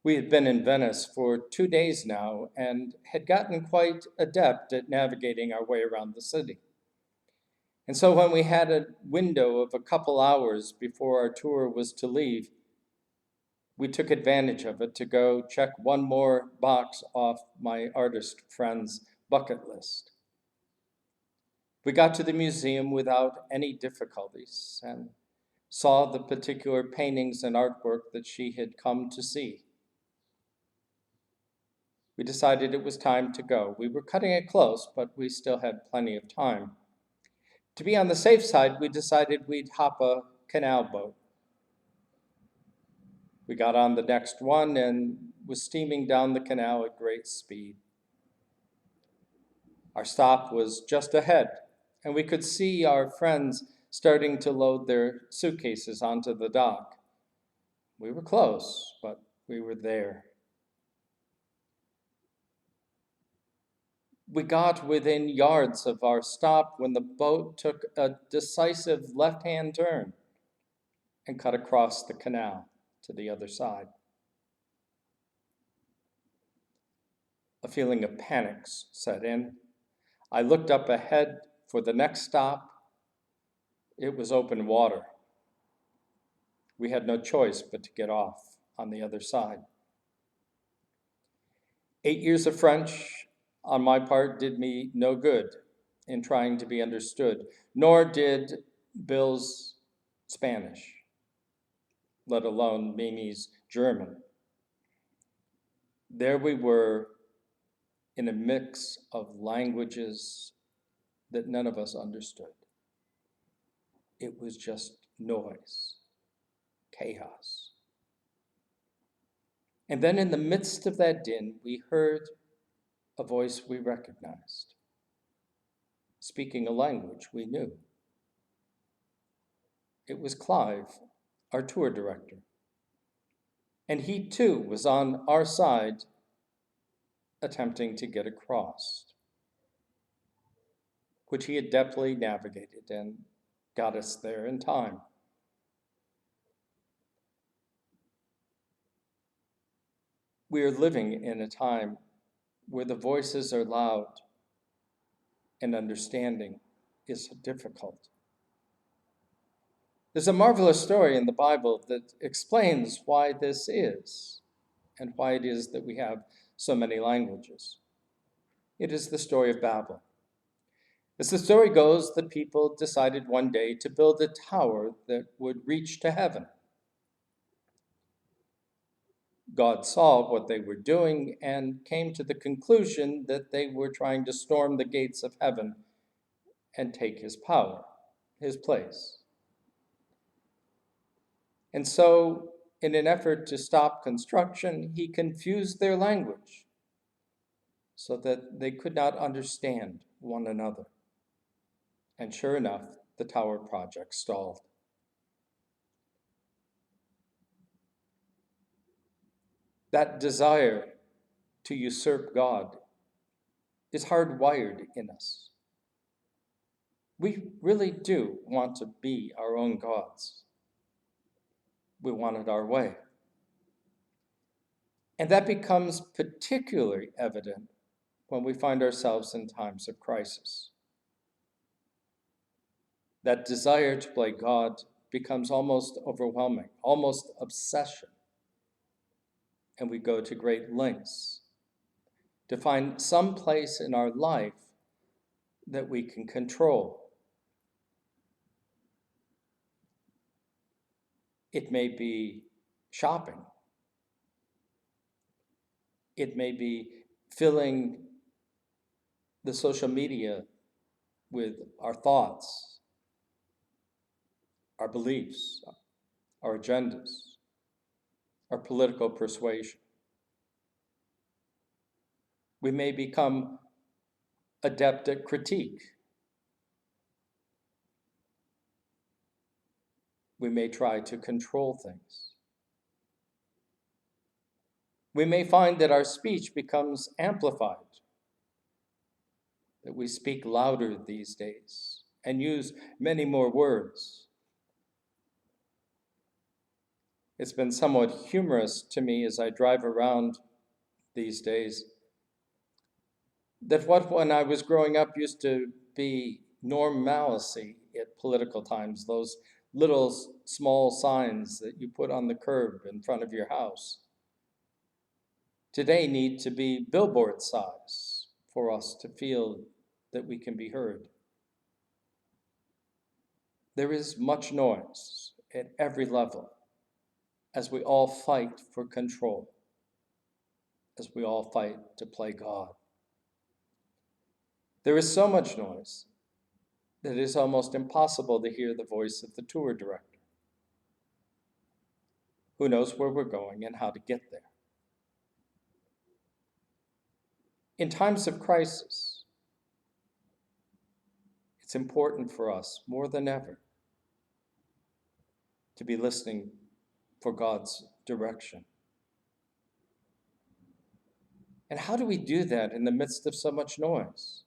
We had been in Venice for 2 days now and had gotten quite adept at navigating our way around the city. And so when we had a window of a couple hours before our tour was to leave, we took advantage of it to go check one more box off my artist friend's bucket list. We got to the museum without any difficulties and saw the particular paintings and artwork that she had come to see. We decided it was time to go. We were cutting it close, but we still had plenty of time. To be on the safe side, we decided we'd hop a canal boat. We got on the next one and was steaming down the canal at great speed. Our stop was just ahead, and we could see our friends starting to load their suitcases onto the dock. We were close, but we were there. We got within yards of our stop when the boat took a decisive left-hand turn and cut across the canal to the other side. A feeling of panic set in. I looked up ahead for the next stop. It was open water. We had no choice but to get off on the other side. 8 years of French on my part did me no good in trying to be understood, nor did Bill's Spanish, let alone Mimi's German. There we were in a mix of languages that none of us understood. It was just noise, chaos. And then in the midst of that din, we heard a voice we recognized, speaking a language we knew. It was Clive, our tour director. And he too was on our side, attempting to get across, which he adeptly navigated and got us there in time. We are living in a time where the voices are loud and understanding is difficult. There's a marvelous story in the Bible that explains why this is and why it is that we have so many languages. It is the story of Babel. As the story goes, the people decided one day to build a tower that would reach to heaven. God saw what they were doing and came to the conclusion that they were trying to storm the gates of heaven and take his power, his place. And so, in an effort to stop construction, he confused their language so that they could not understand one another. And sure enough, the tower project stalled. That desire to usurp God is hardwired in us. We really do want to be our own gods. We want it our way. And that becomes particularly evident when we find ourselves in times of crisis. That desire to play God becomes almost overwhelming, almost obsession. And we go to great lengths to find some place in our life that we can control. It may be shopping. It may be filling the social media with our thoughts, our beliefs, our agendas, our political persuasion. We may become adept at critique. We may try to control things. We may find that our speech becomes amplified, that we speak louder these days and use many more words. It's been somewhat humorous to me as I drive around these days that what when I was growing up used to be normalcy at political times, those little small signs that you put on the curb in front of your house, today need to be billboard size for us to feel that we can be heard. There is much noise at every level as we all fight for control, as we all fight to play God. There is so much noise that it is almost impossible to hear the voice of the tour director, who knows where we're going and how to get there. In times of crisis, it's important for us more than ever to be listening for God's direction. And how do we do that in the midst of so much noise?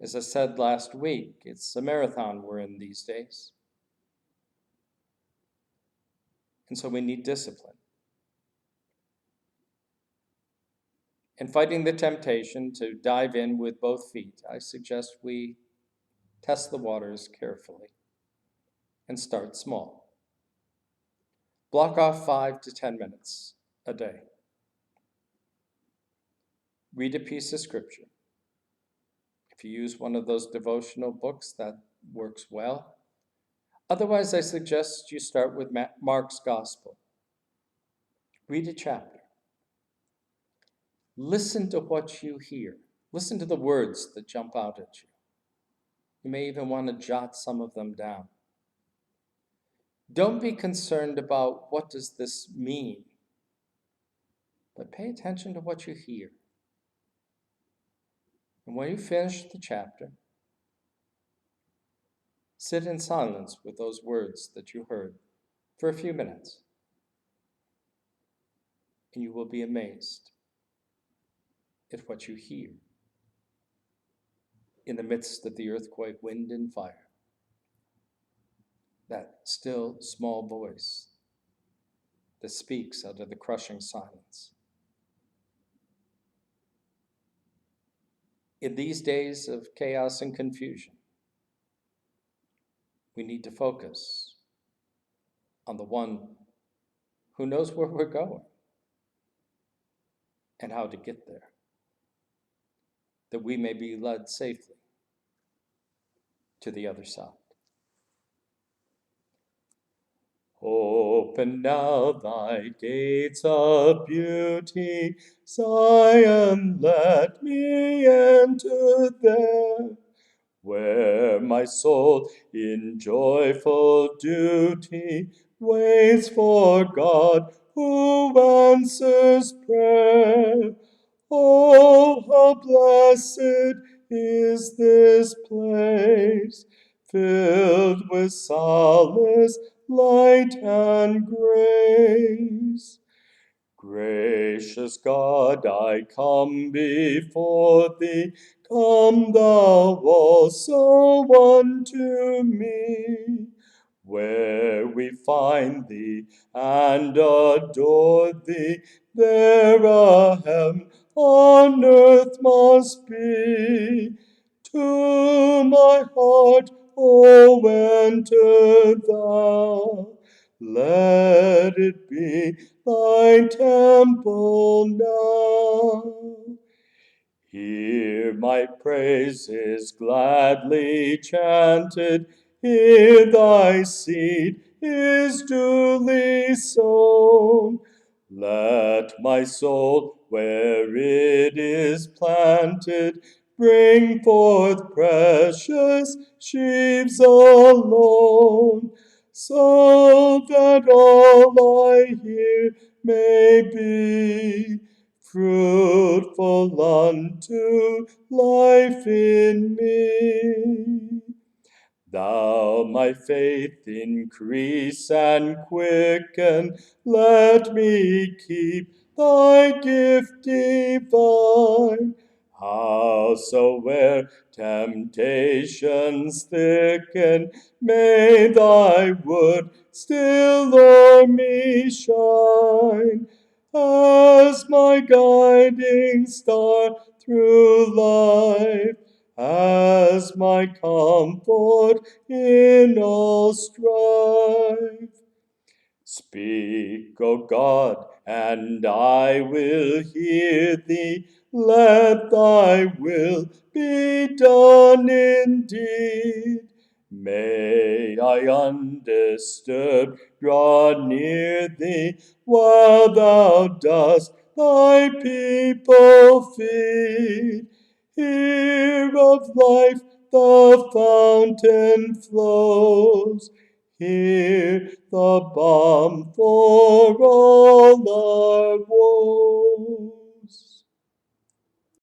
As I said last week, it's a marathon we're in these days. And so we need discipline. In fighting the temptation to dive in with both feet, I suggest we test the waters carefully and start small. Block off 5 to 10 minutes a day. Read a piece of scripture. If you use one of those devotional books, that works well. Otherwise, I suggest you start with Mark's Gospel. Read a chapter. Listen to what you hear. Listen to the words that jump out at you. You may even want to jot some of them down. Don't be concerned about what does this mean, but pay attention to what you hear. And when you finish the chapter, sit in silence with those words that you heard for a few minutes, and you will be amazed at what you hear in the midst of the earthquake, wind, and fire. That still small voice that speaks out of the crushing silence. In these days of chaos and confusion, we need to focus on the one who knows where we're going and how to get there, that we may be led safely to the other side. Open now thy gates of beauty, Zion, let me enter there, where my soul in joyful duty waits for God who answers prayer. Oh, how blessed is this place, filled with solace, light, and grace. Gracious God, I come before thee, come thou also unto me, where we find thee and adore thee, there a heaven on earth must be. To my heart, O enter thou, let it be thy temple now. Hear my praises gladly chanted, here thy seed is duly sown. Let my soul, where it is planted, bring forth precious sheaves alone, so that all I hear may be fruitful unto life in me. Thou my faith increase and quicken, let me keep thy gift divine, Howsoe'er temptations thicken, may thy word still o'er me shine, as my guiding star through life, as my comfort in all strife. Speak, O God, and I will hear thee. Let thy will be done indeed. May I undisturbed draw near thee, while thou dost thy people feed. Here of life the fountain flows, here the balm for all our woes.